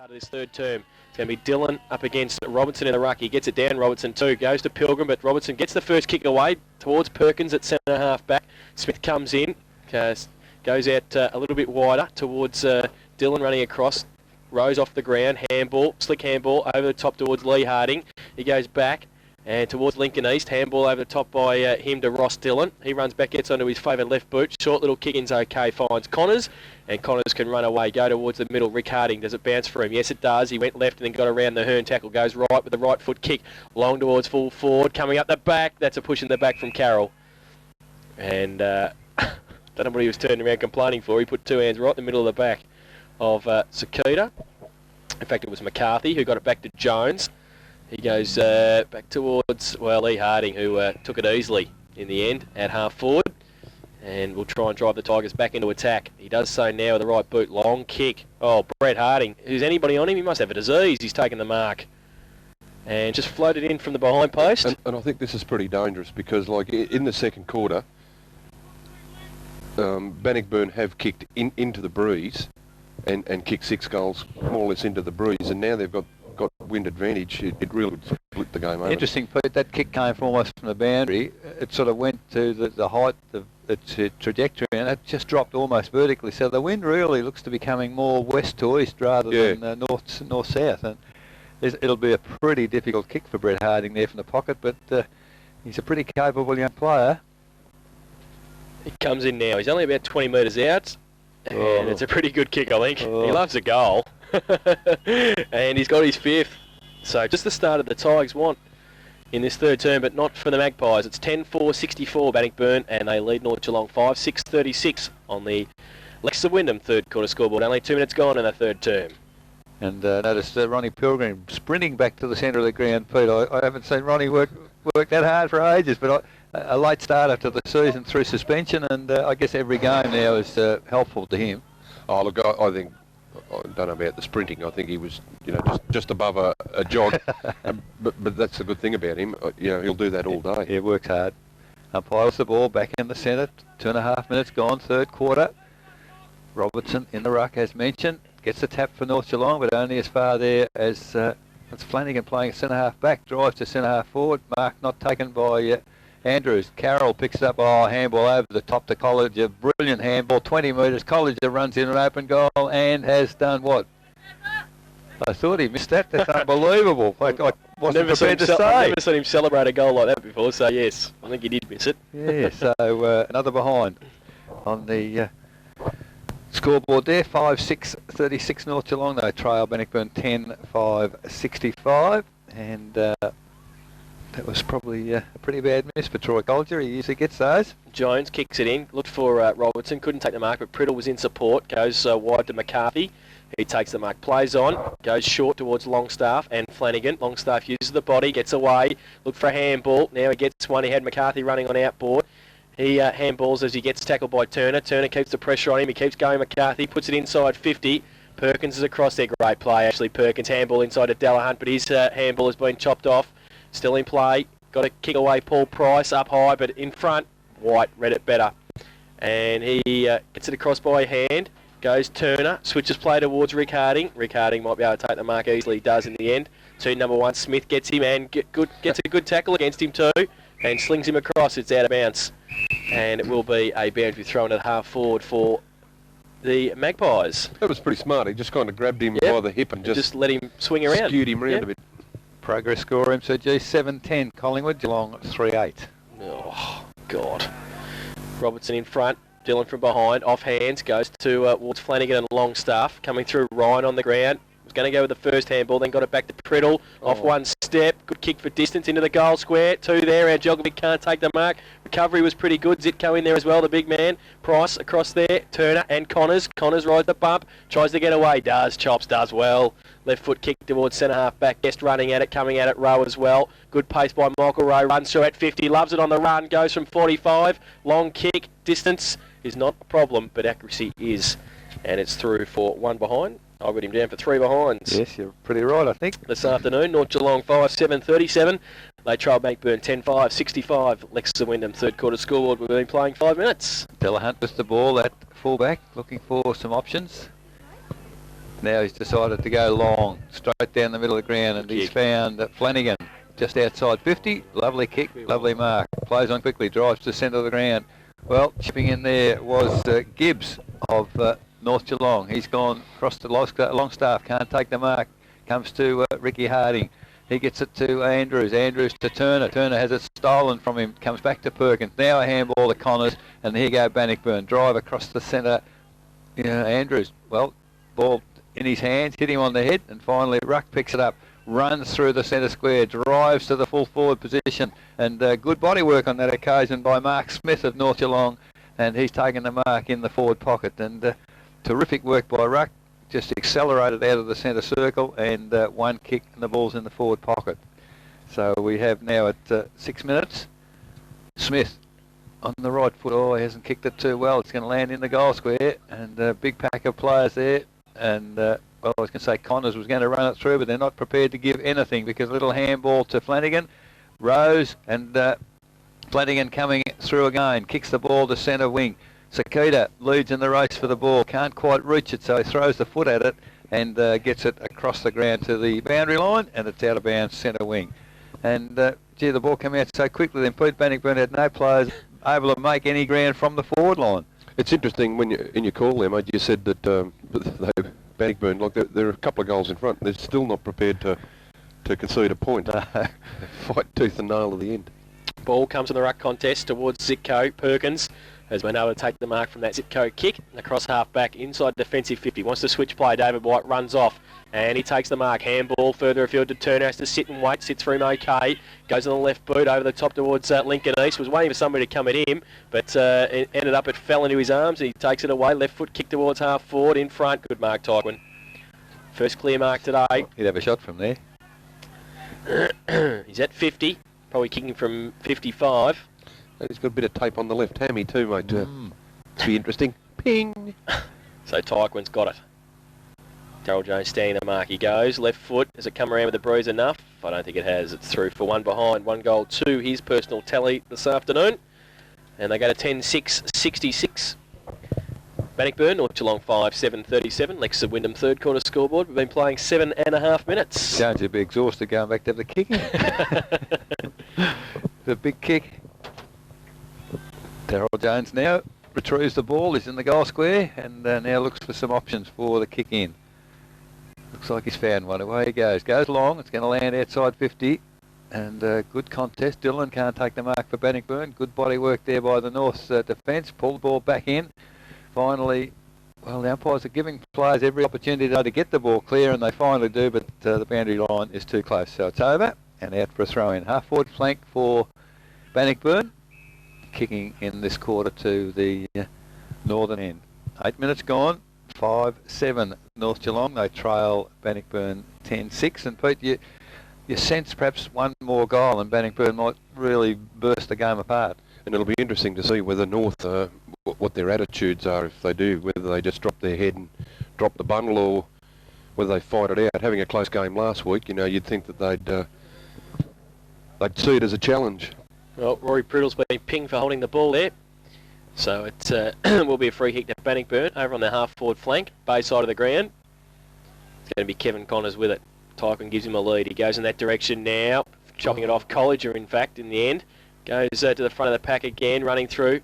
Out of this third term, it's going to be Dylan up against Robertson in the ruck. He gets it down. Robertson too goes to Pilgrim, but Robertson gets the first kick away towards Perkins at centre half back. Smith comes in, goes out a little bit wider towards Dylan running across. Rose off the ground, handball, slick handball over the top towards Lee Harding. He goes back and towards Lincoln East. Handball over the top by him to Ross Dillon. He runs back, gets onto his favourite left boot. Short little kick-in's okay, finds Connors. And Connors can run away, go towards the middle. Rick Harding, does it bounce for him? Yes, it does. He went left and then got around the Hearn tackle. Goes right with the right foot kick. Long towards full forward. Coming up the back. That's a push in the back from Carroll. And don't know what he was turning around complaining for. He put two hands right in the middle of the back of Sakita. In fact, it was McCarthy who got it back to Jones. He goes back towards, well, Lee Harding, who took it easily in the end at half forward. And we'll try and drive the Tigers back into attack. He does so now with the right boot. Long kick. Oh, Brett Harding. Is anybody on him? He must have a disease. He's taken the mark. And just floated in from the behind post. And I think this is pretty dangerous because, like, in the second quarter, Bannockburn have kicked into the breeze and kicked 6 goals more or less into the breeze. And now they've got wind advantage. It really would split the game over. Interesting, Pete. That kick came from almost from the boundary. It sort of went to the height of its trajectory, and it just dropped almost vertically. So the wind really looks to be coming more west to east rather than north-south. And it'll be a pretty difficult kick for Brett Harding there from the pocket, but he's a pretty capable young player. He comes in now. He's only about 20 metres out, and it's a pretty good kick, I think. He loves a goal. And he's got his 5th. So just the start of the Tigers want in this third term, but not for the Magpies. It's 10-4-64 Bannockburn, and they lead North Geelong 5-6-36 on the Leicester Wyndham third quarter scoreboard. Only 2 minutes gone in the third term. And notice Ronnie Pilgrim sprinting back to the centre of the ground, Pete. I haven't seen Ronnie work that hard for ages, but a late start after the season through suspension, and I guess every game now is helpful to him. Oh, look, I think, I don't know about the sprinting. I think he was, just above a jog. but that's the good thing about him. He'll do that all day. He works hard. Umpires the ball back in the centre. 2.5 minutes gone, third quarter. Robertson in the ruck, as mentioned. Gets the tap for North Geelong, but only as far there as it's Flanagan playing centre half back. Drives to centre half forward. Mark not taken by Andrews. Carroll picks it up. Handball over the top to College. A brilliant handball. 20 metres. College runs in an open goal and has done what? I thought he missed that. That's unbelievable. I wasn't prepared to say. I've never seen him celebrate a goal like that before, so yes, I think he did miss it. Yeah, so another behind on the scoreboard there. 5-6-36 North Geelong. They trail Bannockburn 10-5-65, and that was probably a pretty bad miss for Troy Collier. He usually gets those. Jones kicks it in, looked for Robertson, couldn't take the mark, but Priddle was in support, goes wide to McCarthy. He takes the mark, plays on, goes short towards Longstaff and Flanagan. Longstaff uses the body, gets away, looked for a handball. Now he gets one. He had McCarthy running on outboard. He handballs as he gets tackled by Turner. Turner keeps the pressure on him. He keeps going. McCarthy puts it inside 50. Perkins is across there. Great play, actually. Perkins handball inside to Delahunt, but his handball has been chopped off. Still in play. Got to kick away Paul Price up high, but in front, White read it better. And he gets it across by hand. Goes Turner, switches play towards Rick Harding. Rick Harding might be able to take the mark easily. He does in the end. Number 1, Smith gets him and gets a good tackle against him too, and slings him across. It's out of bounds, and it will be a boundary throw into the half forward for the Magpies. That was pretty smart. He just kind of grabbed him by the hip and just let him swing around. Skewed him around a bit. Progress score MCG 7-10. Collingwood, Geelong 3-8. Oh God! Robertson in front. Dylan from behind, off hands, goes towards Flanagan and Longstaff, coming through Ryan on the ground. Was going to go with the first handball, then got it back to Priddle, off one step, good kick for distance into the goal square. 2 there, our Djokovic can't take the mark. Recovery was pretty good, Zitko in there as well, the big man. Price across there, Turner and Connors. Connors rides the bump, tries to get away, chops, does well. Left foot kick towards centre half back, Guest running at it, coming at it, Rowe as well. Good pace by Michael Rowe, runs through at 50, loves it on the run, goes from 45. Long kick, distance is not a problem, but accuracy is. And it's through for 1 behind. I've got him down for 3 behinds. Yes, you're pretty right, I think. This afternoon, North Geelong 5-7-37. They trail Bannockburn 10-5-65. Leicester Wyndham third quarter scoreboard. We've been playing 5 minutes. Delahunt with the ball at fullback, looking for some options. Now he's decided to go long, straight down the middle of the ground, and he's found Flanagan just outside 50. Lovely kick, lovely mark. Plays on quickly, drives to the centre of the ground. Well, chipping in there was Gibbs of North Geelong. He's gone across the Longstaff, can't take the mark. Comes to Ricky Harding. He gets it to Andrews. Andrews to Turner. Turner has it stolen from him. Comes back to Perkins. Now a handball to Connors. And here go Bannockburn. Drive across the centre. Andrews, well, ball in his hands, hit him on the head. And finally Ruck picks it up. Runs through the centre square. Drives to the full forward position. And good body work on that occasion by Mark Smith of North Geelong. And he's taken the mark in the forward pocket. And terrific work by Ruck. Just accelerated out of the centre circle, and one kick and the ball's in the forward pocket. So we have now at 6 minutes. Smith on the right foot. Oh, he hasn't kicked it too well. It's going to land in the goal square, and a big pack of players there. And well, I was going to say Connors was going to run it through, but they're not prepared to give anything because a little handball to Flanagan. Rose and Flanagan coming through again. Kicks the ball to centre wing. Sakita leads in the race for the ball, can't quite reach it, so he throws the foot at it and gets it across the ground to the boundary line, and it's out of bounds centre wing. And gee, the ball came out so quickly, then Pete Bannockburn had no players able to make any ground from the forward line. It's interesting when in your call there, mate, you said that Bannockburn, like there are a couple of goals in front, and they're still not prepared to concede a point. Fight tooth and nail to the end. Ball comes in the ruck contest towards Zitko. Perkins has been able to take the mark from that Zitko kick. Across half back, inside defensive 50. Wants to switch play. David White runs off and he takes the mark. Handball further afield to Turner. Has to sit and wait. Sits for him okay. Goes on the left boot over the top towards Lincoln East. Was waiting for somebody to come at him, but it ended up it fell into his arms. He takes it away. Left foot kick towards half forward in front. Good mark, Tywin. First clear mark today. He'd have a shot from there. He's at 50. Probably kicking from 55. He's got a bit of tape on the left hammy too, mate. It's be interesting. Ping! So Tywin's got it. Darryl Jones standing the mark. He goes. Left foot. Has it come around with the breeze enough? I don't think it has. It's through for one behind. 1 goal to his personal tally this afternoon. And they go to 10-6-66. Bannockburn, North Geelong 5-7-37. Lex of Wyndham third quarter scoreboard. We've been playing 7.5 minutes. Jones would be exhausted going back to the kicking. The big kick. Darryl Jones now retrieves the ball. He's in the goal square and now looks for some options for the kick in. Looks like he's found one. Away he goes. Goes long. It's going to land outside 50. And good contest. Dillon can't take the mark for Bannockburn. Good body work there by the North's defence. Pull the ball back in. Finally, well, the umpires are giving players every opportunity to get the ball clear, and they finally do, but the boundary line is too close. So it's over and out for a throw-in. Half-forward flank for Bannockburn. Kicking in this quarter to the northern end. 8 minutes gone. 5-7 North Geelong. They trail Bannockburn 10-6. And Pete, you sense perhaps one more goal and Bannockburn might really burst the game apart. And it'll be interesting to see whether North, what their attitudes are if they do, whether they just drop their head and drop the bundle or whether they fight it out. Having a close game last week, you know, you'd think that they'd see it as a challenge. Well, Rory Priddle's been pinged for holding the ball there. So it will be a free kick to Bannockburn over on the half-forward flank, bay side of the ground. It's going to be Kevin Connors with it. Tywin gives him a lead. He goes in that direction now, chopping it off Colliger, in fact, in the end. Goes to the front of the pack again, running through.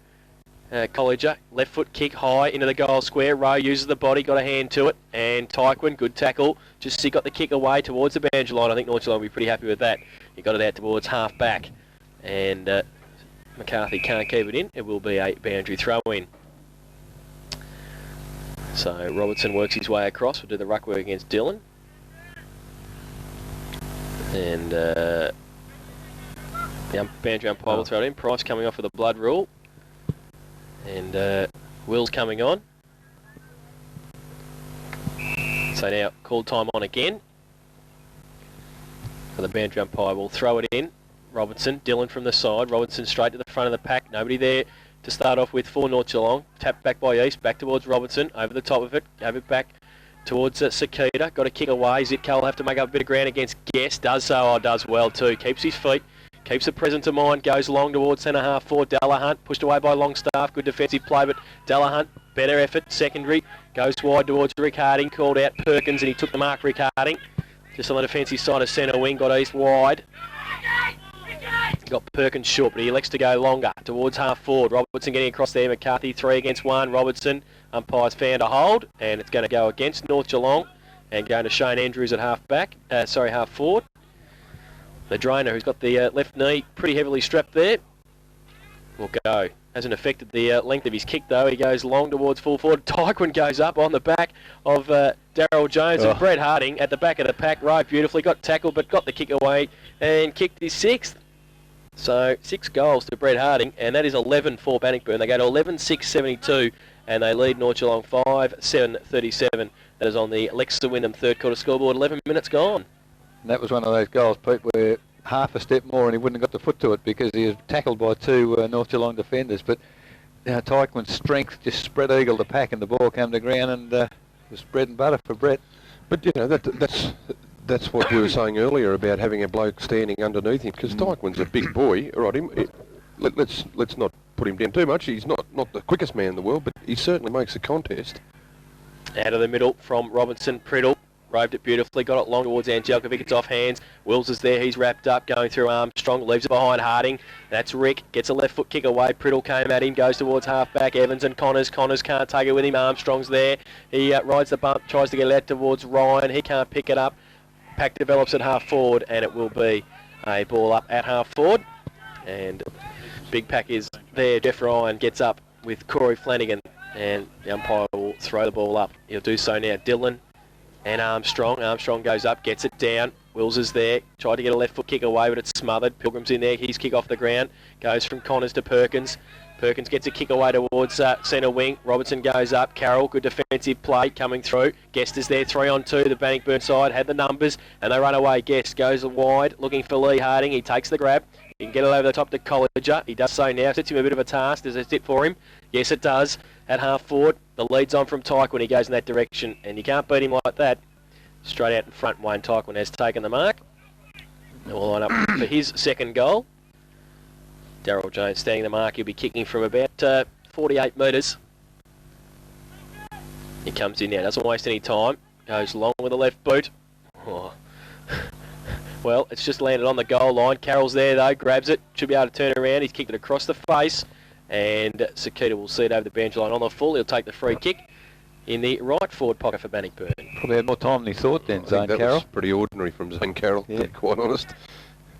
Colliger, left foot kick high into the goal square. Rowe uses the body, got a hand to it. And Tywin, good tackle. Just he got the kick away towards the boundary line. I think North Geelong will be pretty happy with that. He got it out towards half back. And McCarthy can't keep it in. It will be a boundary throw-in. So Robertson works his way across. We'll do the ruck work against Dillon. And the boundary umpire will throw it in. Price coming off with a blood rule. And Will's coming on. So now call time on again. So the boundary umpire will throw it in. Robertson, Dillon from the side. Robertson straight to the front of the pack. Nobody there to start off with for North Geelong. Tapped back by East. Back towards Robertson. Over the top of it. Gave it back towards Sakita. Got a kick away. Zitko will have to make up a bit of ground against Guest. Does so. Oh, does well too. Keeps his feet. Keeps the presence of mind. Goes long towards centre half forward. Delahunt pushed away by Longstaff. Good defensive play, but Delahunt better effort, secondary, goes wide towards Rick Harding, called out Perkins, and he took the mark, Rick Harding. Just on the defensive side of centre wing, got east wide. Got Perkins short, but he elects to go longer towards half forward. Robertson getting across there, McCarthy 3 against 1. Robertson, umpires found a hold, and it's going to go against North Geelong, and going to Shane Andrews at half forward. The Drainer, who's got the left knee pretty heavily strapped there, will go. Hasn't affected the length of his kick though. He goes long towards full forward. Tyquin goes up on the back of Darryl Jones, and Brett Harding at the back of the pack, rode beautifully, got tackled but got the kick away and kicked his 6th. So 6 goals to Brett Harding, and that is 11 for Bannockburn. They go to 11-6-72, and they lead North Geelong 5-7-37. That is on the Lexa Wyndham third quarter scoreboard. 11 minutes gone. And that was one of those goals, Pete, where half a step more and he wouldn't have got the foot to it because he was tackled by 2 North Geelong defenders. But Tyquin's strength just spread eagle the pack, and the ball came to ground, and it was bread and butter for Brett. But you know that's what we were saying earlier about having a bloke standing underneath him, because Tyquin's a big boy. All right, let's not put him down too much. He's not the quickest man in the world, but he certainly makes the contest. Out of the middle from Robinson, Priddle. Roved it beautifully, got it long towards Angelkovic, it's off hands. Wills is there, he's wrapped up, going through Armstrong, leaves it behind Harding. That's Rick, gets a left foot kick away. Priddle came at him, goes towards half-back. Evans and Connors can't take it with him. Armstrong's there, he rides the bump, tries to get it out towards Ryan, he can't pick it up. Pack develops at half forward, and it will be a ball up at half forward. And big pack is there. Jeff Ryan gets up with Corey Flanagan, and the umpire will throw the ball up. He'll do so now. Dillon and Armstrong. Armstrong goes up, gets it down. Wills is there. Tried to get a left foot kick away, but it's smothered. Pilgrim's in there. His kick off the ground. Goes from Connors to Perkins. Perkins gets a kick away towards centre wing. Robertson goes up. Carroll, good defensive play coming through. Guest is there, 3-on-2. The Bannockburn side had the numbers, and they run away. Guest goes wide, looking for Lee Harding. He takes the grab. He can get it over the top to Colliger. He does so now. Sets him a bit of a task. Does it sit for him? Yes, it does. At half forward, the lead's on from Tyke when he goes in that direction, and you can't beat him like that. Straight out in front, Wayne Tyquin has taken the mark. And we'll line up for his second goal. Darryl Jones standing the mark. He'll be kicking from about 48 metres. He comes in now, doesn't waste any time. Goes long with the left boot. Oh. Well, it's just landed on the goal line. Carroll's there though, grabs it. Should be able to turn around. He's kicked it across the face. And Sakita will see it over the bench line on the full. He'll take the free kick in the right forward pocket for Bannockburn. Probably had more time than he thought then, Zane that Carroll. was pretty ordinary from Zane Carroll, to be quite honest.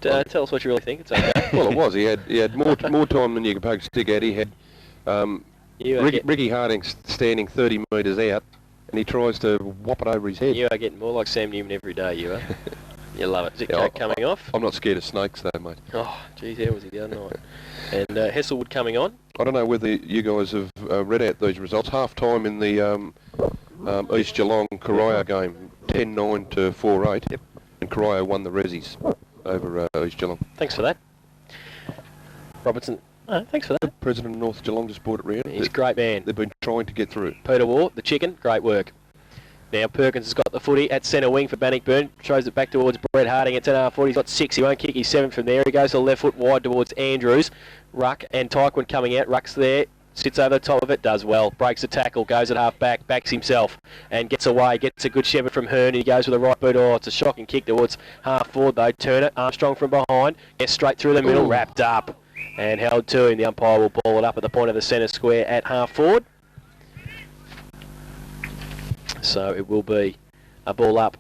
Tell us what you really think. It's okay. Well, it was. He had more time than you could poke a stick at. He had Ricky Harding standing 30 metres out, and he tries to whop it over his head. You are getting more like Sam Newman every day, you are. You love it. Is it coming off? I'm not scared of snakes though, mate. Oh, geez, how was he the other night? And Hesselwood coming on. I don't know whether you guys have read out these results. Half time in the East Geelong Corio game, 10-9 to 4-8, and Corio won the Rezzies over East Geelong. Thanks for that. Robertson, thanks for that. The president of North Geelong just brought it round. He's a great man. They've been trying to get through. Peter Waugh, the chicken, great work. Now Perkins has got the footy at centre wing for Bannockburn. Throws it back towards Brett Harding at 10.5. He's got 6. He won't kick his 7 from there. He goes to the left foot wide towards Andrews. Ruck and Tyquin coming out. Ruck's there. Sits over the top of it. Does well. Breaks a tackle. Goes at half back. Backs himself. And gets away. Gets a good shepherd from Hearn. He goes with the right boot. Oh, it's a shocking kick towards half forward though. Turn it. Armstrong from behind. Gets straight through the middle. Wrapped up. And held to him. The umpire will ball it up at the point of the centre square at half forward. So it will be a ball up.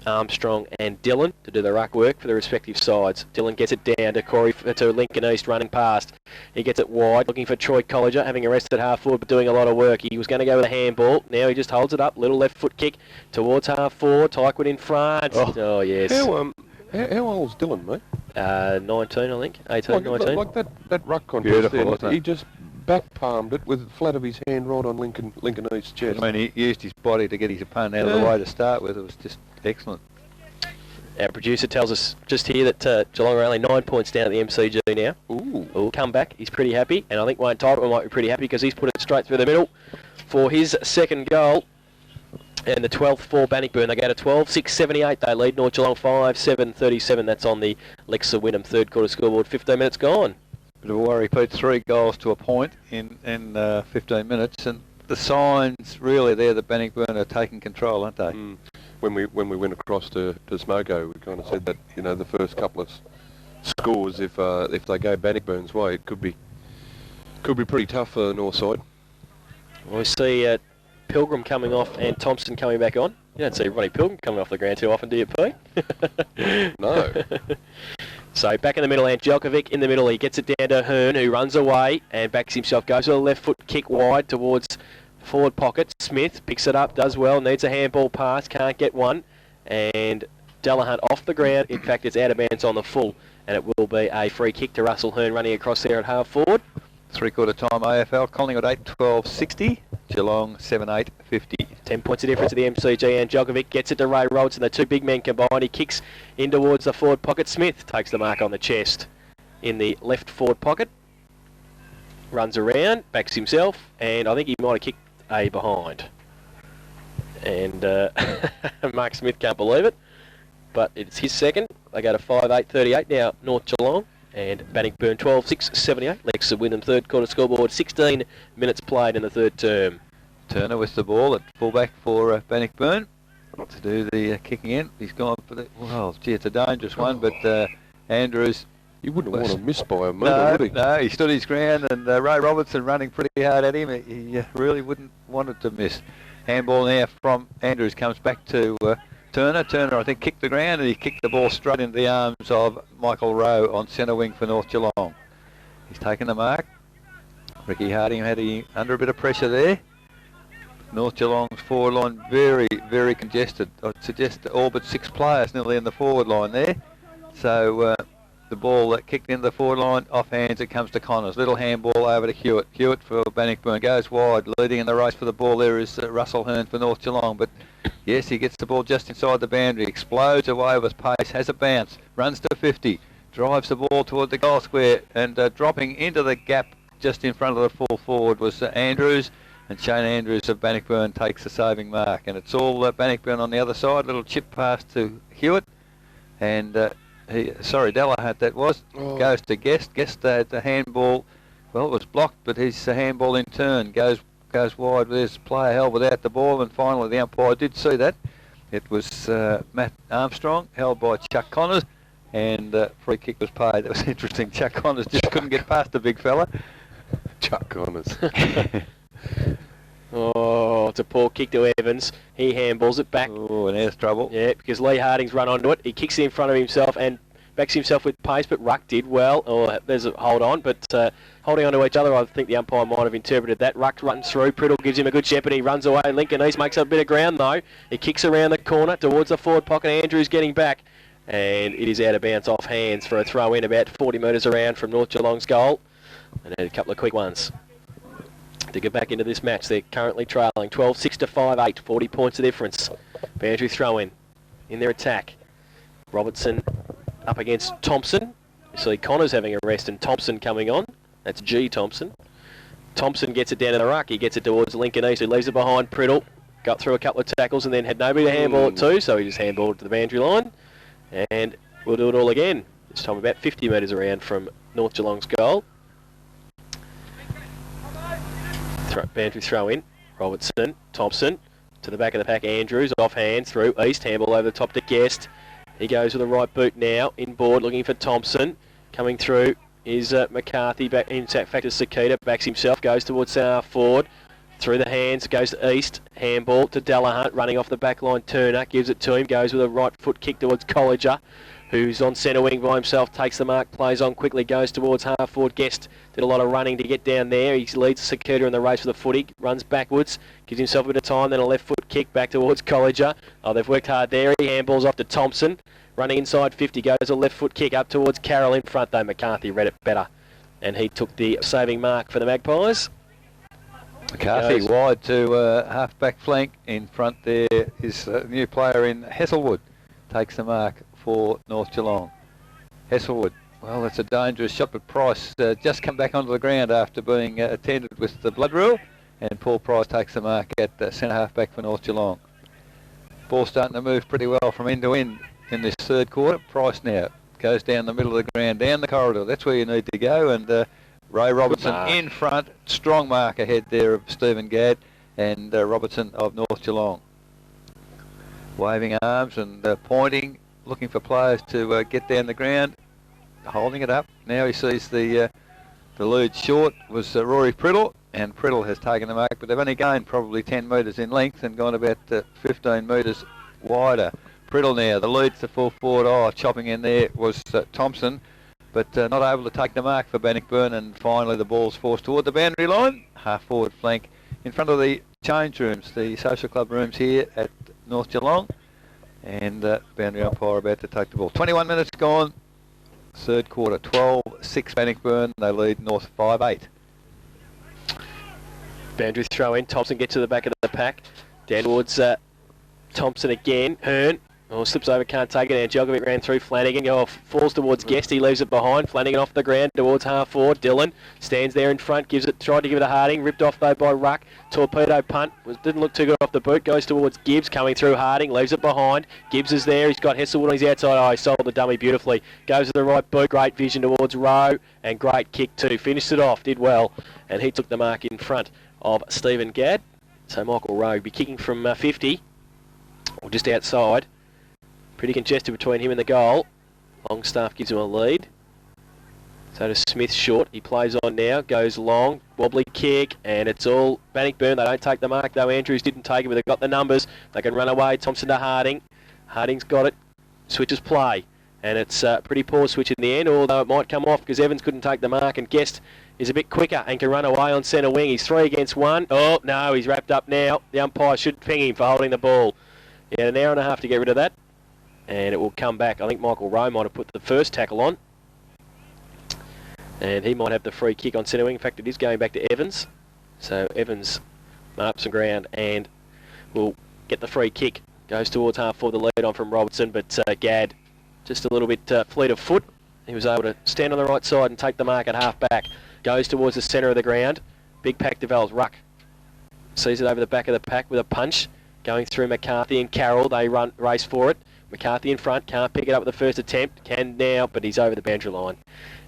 Armstrong and Dillon to do the ruck work for the respective sides. Dillon gets it down to Lincoln East running past. He gets it wide, looking for Troy Colliger, having arrested half forward but doing a lot of work. He was going to go with a handball. Now he just holds it up. Little left foot kick towards half forward. Tyquin in front. Oh yes. How old's Dillon, mate? 19, I think. 18, 19. Like that ruck contest. Beautiful, there, he just back palmed it with the flat of his hand right on Lincoln East's chest. I mean, he used his body to get his opponent out of the way to start with. It was just excellent. Our producer tells us just here that Geelong are only 9 points down at the MCG now. Ooh, come back. He's pretty happy, and I think Wayne Tyquin might be pretty happy because he's put it straight through the middle for his second goal. And the 12th for Bannockburn. They go to 12-6-78. They lead North Geelong 5-7-37. That's on the Lexa Wyndham third quarter scoreboard. 15 minutes gone. Bit of a worry, Pete. 3 goals to a point in 15 minutes, and the signs really there that Bannockburn are taking control, aren't they? When we went across to Smoko, we kind of said that the first couple of scores, if they go Bannockburn's way, it could be pretty tough for the north side. We see Pilgrim coming off and Thompson coming back on. You don't see Ronnie Pilgrim coming off the ground too often, do you, P? No. So back in the middle, Angelkovic in the middle. He gets it down to Hearn, who runs away and backs himself. Goes with a left foot kick wide towards the forward pocket. Smith picks it up, does well, needs a handball pass, can't get one. And Delahunt off the ground. In fact, it's out of bounds on the full. And it will be a free kick to Russell Hearn running across there at half forward. Three-quarter time AFL, Collingwood 8-12-60, Geelong 7-8-50. 10 points of difference to the MCG. Angelkovic gets it to Ray Robertson. The two big men combined. He kicks in towards the forward pocket. Smith takes the mark on the chest in the left forward pocket. Runs around, backs himself, and I think he might have kicked a behind. And Mark Smith can't believe it, but it's his second. They go to 5-8-38 now, North Geelong. And Bannockburn 12-6-78. Lex Wyndham third quarter scoreboard. 16 minutes played in the third term. Turner with the ball at fullback for Bannockburn to do the kicking in. He's gone for the... Well, gee, it's a dangerous one, but Andrews... He wouldn't want to miss by a metre, would he? No, he stood his ground, and Ray Robertson running pretty hard at him. He really wouldn't want it to miss. Handball now from Andrews comes back to... Turner, I think, kicked the ground, and he kicked the ball straight into the arms of Michael Rowe on centre wing for North Geelong. He's taken the mark. Ricky Harding had under a bit of pressure there. North Geelong's forward line very, very congested. I'd suggest all but 6 players nearly in the forward line there. So the ball that kicked into the forward line, off hands, it comes to Connors. Little handball over to Hewitt. Hewitt for Bannockburn goes wide. Leading in the race for the ball there is Russell Hearn for North Geelong. But yes, he gets the ball just inside the boundary. Explodes away with pace. Has a bounce. Runs to 50. Drives the ball toward the goal square. And dropping into the gap just in front of the full forward was Andrews. And Shane Andrews of Bannockburn takes the saving mark. And it's all Bannockburn on the other side. Little chip pass to Hewitt. And... Delahunt that was, goes to Guest. Guest the handball, well, it was blocked, but his handball in turn goes wide with his player held without the ball, and finally the umpire did see that. It was Matt Armstrong, held by Chuck Connors, and free kick was paid. That was interesting. Chuck Connors just couldn't get past the big fella. Chuck Connors. Oh, it's a poor kick to Evans. He handballs it back. Oh, and there's trouble. Yeah, because Lee Harding's run onto it. He kicks it in front of himself and backs himself with pace, but Ruck did well. Oh, there's a hold on, but holding on to each other, I think the umpire might have interpreted that. Ruck runs through. Priddle gives him a good shepherd. He runs away. Lincoln East makes up a bit of ground, though. He kicks around the corner towards the forward pocket. Andrews getting back, and it is out of bounds off hands for a throw in about 40 metres around from North Geelong's goal. And had a couple of quick ones to get back into this match. They're currently trailing 12-6 to 5-8, 40 points of difference. Boundary throw in their attack. Robertson up against Thompson. You see Connors having a rest and Thompson coming on. That's G. Thompson. Thompson gets it down to the ruck. He gets it towards Lincoln East, who leaves it behind Priddle. Got through a couple of tackles and then had nobody to handball it to, so he just handballed it to the boundary line. And we'll do it all again. This time about 50 metres around from North Geelong's goal. Boundary throw in. Robertson, Thompson, to the back of the pack. Andrews, off hands, through East. Handball over the top to Guest. He goes with the right boot now, inboard, looking for Thompson. Coming through is McCarthy, back in fact is Sakita, backs himself, goes towards centre forward. Through the hands, goes to East. Handball to Delahunt, running off the back line. Turner gives it to him, goes with a right foot kick towards Colliger, who's on centre wing by himself, takes the mark, plays on quickly, goes towards half forward. Guest did a lot of running to get down there. He leads Sakita in the race for the footy, runs backwards, gives himself a bit of time, then a left foot kick back towards Colliger. Oh, they've worked hard there. He handballs off to Thompson, running inside 50, goes a left foot kick up towards Carroll in front, though McCarthy read it better, and he took the saving mark for the Magpies. McCarthy wide to half-back flank. In front there is a new player in Hesselwood. Takes the mark for North Geelong. Hesselwood, well, it's a dangerous shot, but Price just come back onto the ground after being attended with the blood rule, and Paul Price takes the mark at centre half-back for North Geelong. Ball starting to move pretty well from end to end in this third quarter. Price now goes down the middle of the ground, down the corridor. That's where you need to go, and Ray Robertson in front. Strong mark ahead there of Stephen Gadd. and Robertson of North Geelong. Waving arms and pointing, looking for players to get down the ground, holding it up. Now he sees the lead short was Rory Priddle, and Priddle has taken the mark, but they've only gained probably 10 metres in length and gone about 15 metres wider. Priddle now, the lead to full forward. Oh, chopping in there was Thompson, but not able to take the mark for Bannockburn, and finally the ball's forced toward the boundary line, half forward flank in front of the change rooms, the social club rooms here at North Geelong, and boundary umpire about to take the ball. 21 minutes gone, third quarter, 12-6 Bannockburn. They lead North 5-8. Boundary throw in. Thompson gets to the back of the pack. Down towards Thompson again. Hearn. Oh, slips over, can't take it. And Djokovic ran through Flanagan. Oh, falls towards Guest. He leaves it behind. Flanagan off the ground towards half forward. Dillon stands there in front. Tried to give it to Harding. Ripped off though by Ruck. Torpedo punt. Didn't look too good off the boot. Goes towards Gibbs. Coming through Harding. Leaves it behind. Gibbs is there. He's got Hesselwood on his outside. Oh, he sold the dummy beautifully. Goes to the right boot. Great vision towards Rowe. And great kick too. Finished it off. Did well. And he took the mark in front of Stephen Gadd. So Michael Rowe will be kicking from 50. Or just outside. Pretty congested between him and the goal. Longstaff gives him a lead. So does Smith short. He plays on now. Goes long. Wobbly kick. And it's all Bannockburn. They don't take the mark though. Andrews didn't take it, but they've got the numbers. They can run away. Thompson to Harding. Harding's got it. Switches play. And it's a pretty poor switch in the end, although it might come off because Evans couldn't take the mark, and Guest is a bit quicker and can run away on centre wing. He's 3 against 1. Oh, no, he's wrapped up now. The umpire should ping him for holding the ball. He had an hour and a half to get rid of that. And it will come back. I think Michael Rowe might have put the first tackle on. And he might have the free kick on centre wing. In fact, it is going back to Evans. So Evans marks some ground and will get the free kick. Goes towards half forward, the lead on from Robertson, but Gadd just a little bit fleet of foot. He was able to stand on the right side and take the mark at half back. Goes towards the centre of the ground. Big pack develops. Ruck sees it over the back of the pack with a punch. Going through McCarthy and Carroll. They race for it. McCarthy in front, can't pick it up with the first attempt, can now, but he's over the boundary line.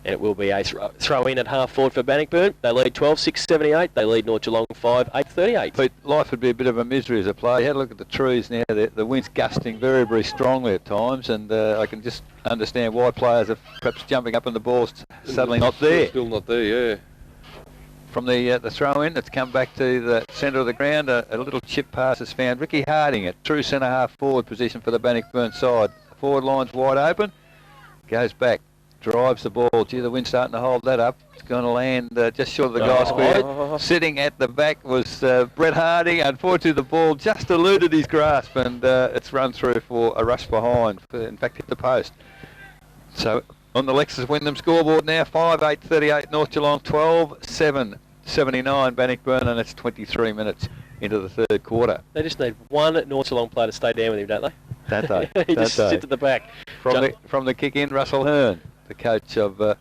And it will be a throw in at half forward for Bannockburn. They lead 12-6-78. They lead North Geelong 5-8-38. But life would be a bit of a misery as a player. You had a look at the trees now. The wind's gusting very, very strongly at times, and I can just understand why players are perhaps jumping up and the ball's suddenly not there. Still not there, yeah. From the throw-in, it's come back to the centre of the ground. A little chip pass is found. Ricky Harding at true centre half forward position for the Bannockburn side. The forward line's wide open. Goes back. Drives the ball. Gee, the wind's starting to hold that up. It's going to land just short of the goal square. Sitting at the back was Brett Harding. Unfortunately, the ball just eluded his grasp, and it's run through for a rush behind. In fact, hit the post. So on the Lexus Wyndham scoreboard now, 5-8-38 North Geelong, 12-7-79 Bannockburn, and it's 23 minutes into the third quarter. They just need one North Geelong player to stay down with him, don't they? Don't they? He just sits at the back. From the kick in, Russell Hearn, the coach of the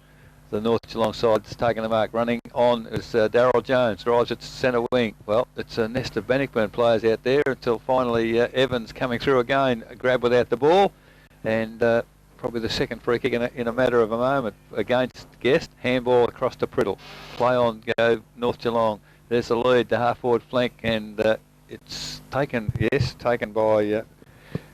North Geelong side, is taking the mark. Running on is Darryl Jones, drives it to centre wing. Well, it's a nest of Bannockburn players out there until finally Evans coming through again, grab without the ball, and probably the second free kick in a matter of a moment against Guest. Handball across to Priddle. Play on, go North Geelong. There's the lead, the half-forward flank, and it's taken by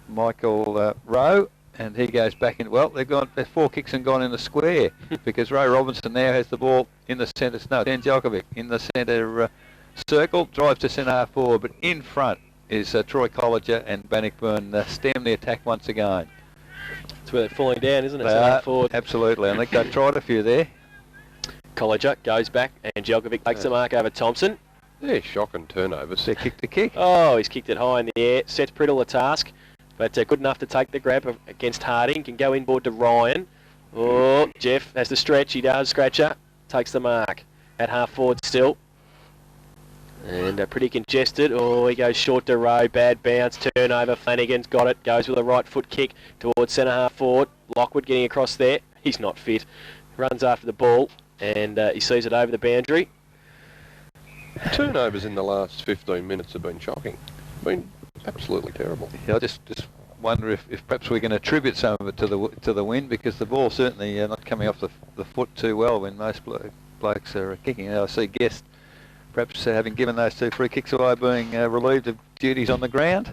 Michael Rowe, and he goes back in. Well, they're 4 kicks and gone in the square because Ray Robinson now has the ball in the centre. No, Dan Djokovic in the centre circle, drives to centre half forward, but in front is Troy Colliger, and Bannockburn stem the attack once again. That's where they're falling down, isn't it? They are, forward. Absolutely. I think they've tried a few there. Colliger goes back, and Djokovic takes the mark over Thompson. Yeah, shocking turnovers. They kicked the kick. Oh, he's kicked it high in the air. Sets Priddle a task, but good enough to take the grab against Harding. Can go inboard to Ryan. Oh, Jeff has to stretch. He does. Scratcher takes the mark at half forward still. And pretty congested. Oh, he goes short to Rowe. Bad bounce. Turnover. Flanagan's got it. Goes with a right foot kick towards centre half forward. Lockwood getting across there. He's not fit. Runs after the ball, and he sees it over the boundary. Turnovers in the last 15 minutes have been shocking. Been absolutely terrible. Yeah, I just wonder if perhaps we can attribute some of it to the wind, because the ball certainly not coming off the foot too well when most blokes are kicking. I see Guest perhaps having given those 2 free kicks away, being relieved of duties on the ground.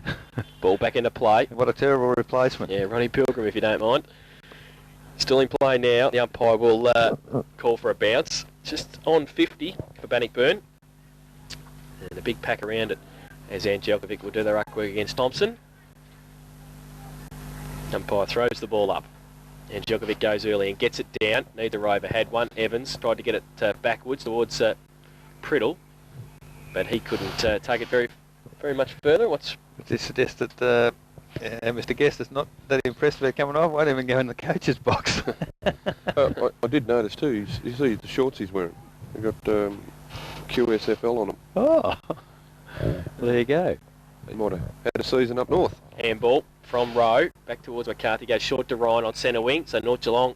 Ball back into play. What a terrible replacement. Yeah, Ronnie Pilgrim, if you don't mind. Still in play now. The umpire will call for a bounce. Just on 50 for Bannockburn. And a big pack around it as Angelkovic will do the ruck work against Thompson. Umpire throws the ball up. Angelkovic goes early and gets it down. Neither rover had one. Evans tried to get it backwards towards Priddle, but he couldn't take it very much further. Would you suggest that Mr. Guest is not that impressed with it coming off? Won't even go in the coach's box. I did notice too. You see the shorts he's wearing. They've got QSFL on them. Oh, well, there you go. He might have had a season up north. Handball from Rowe back towards McCarthy, goes short to Ryan on centre wing. So North Geelong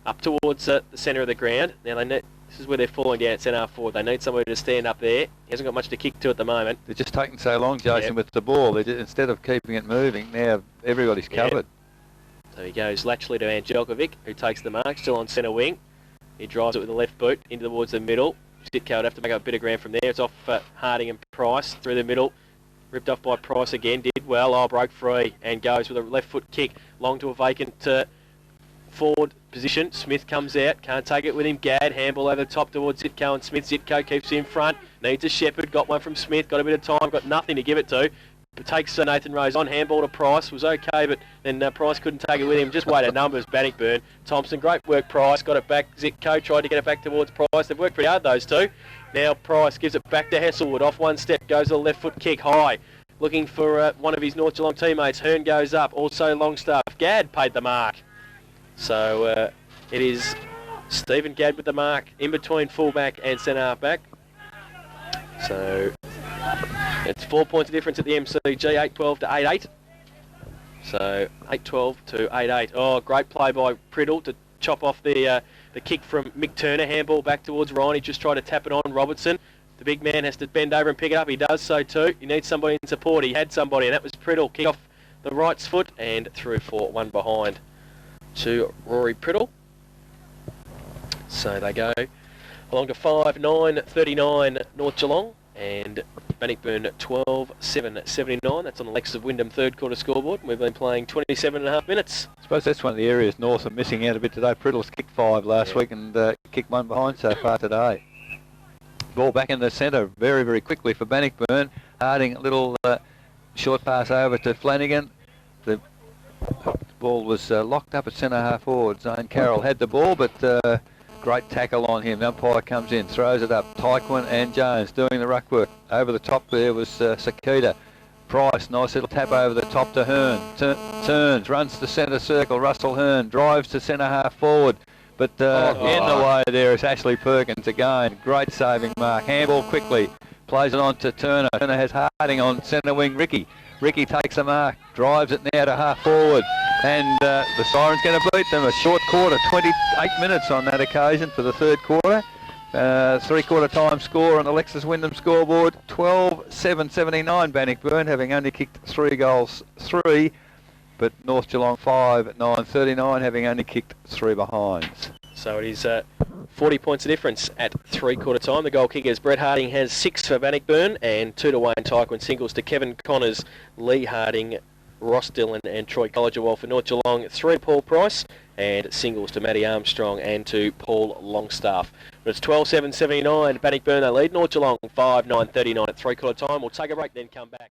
up towards the centre of the ground. Now this is where they're falling down at centre half forward. They need somebody to stand up there. He hasn't got much to kick to at the moment. They're just taking so long, Jason, with the ball. Instead of keeping it moving, now everybody's covered. So he goes laterally to Angelkovic, who takes the mark, still on centre wing. He drives it with the left boot into towards the middle. Sitko would have to make up a bit of ground from there. It's off Harding and Price through the middle. Ripped off by Price again, did well, broke free and goes with a left foot kick long to a vacant forward position. Smith comes out, can't take it with him. Gadd, handball over the top towards Sitko and Smith. Sitko keeps it in front, needs a shepherd, got one from Smith, got a bit of time, got nothing to give it to. But takes Nathan Rose on, handball to Price, was okay, but then Price couldn't take it with him. Just weighted numbers, Bannockburn. Thompson, great work, Price, got it back. Sitko tried to get it back towards Price. They've worked pretty hard, those two. Now Price gives it back to Hesselwood, off one step, goes to the left foot kick high. Looking for one of his North Geelong teammates. Hearn goes up, also Longstaff. Gadd paid the mark. So it is Stephen Gadd with the mark in between fullback and centre half back. So it's 4 points of difference at the MCG, 8-12 to 8-8. So 8-12 to 8-8. Oh, great play by Priddle to chop off the kick from Mick Turner. Handball back towards Ryan. He just tried to tap it on Robertson. The big man has to bend over and pick it up. He does so too. He needs somebody in support. He had somebody, and that was Priddle. Kick off the right's foot and through for one behind to Rory Priddle. So they go along to 5-9-39 North Geelong and Bannockburn 12-7-79. That's on the Lex of Wyndham third quarter scoreboard. We've been playing 27.5 minutes. I suppose that's one of the areas North are missing out a bit today. Priddle's kicked 5 last week and kicked 1 behind so far today. Ball back in the centre very, very quickly for Bannockburn. Harding, a little short pass over to Flanagan. The ball was locked up at centre half forward. Zane Carroll had the ball, but great tackle on him. The umpire comes in, throws it up. Tyquin and Jones doing the ruck work. Over the top there was Sakita. Price, nice little tap over the top to Hearn. Turns, runs to centre circle. Russell Hearn drives to centre half forward. But in the way there is Ashley Perkins again. Great saving mark. Handball quickly. Plays it on to Turner. Turner has Harding on centre wing. Ricky takes the mark. Drives it now to half forward. And the siren's going to beat them. A short quarter. 28 minutes on that occasion for the third quarter. 3-quarter time score on the Lexus Wyndham scoreboard. 12-7-79 Bannockburn, having only kicked 3 goals. But North Geelong 5-9-39, having only kicked 3 behinds. So it is 40 points of difference at 3-quarter time. The goal kickers, Brett Harding has 6 for Bannockburn and 2 to Wayne Tyquin. Singles to Kevin Connors, Lee Harding, Ross Dillon and Troy Colliger. While for North Geelong, 3 Paul Price and singles to Matty Armstrong and to Paul Longstaff. But it's 12-7-79. Bannockburn they lead. North Geelong 5-9-39 at 3-quarter time. We'll take a break, then come back.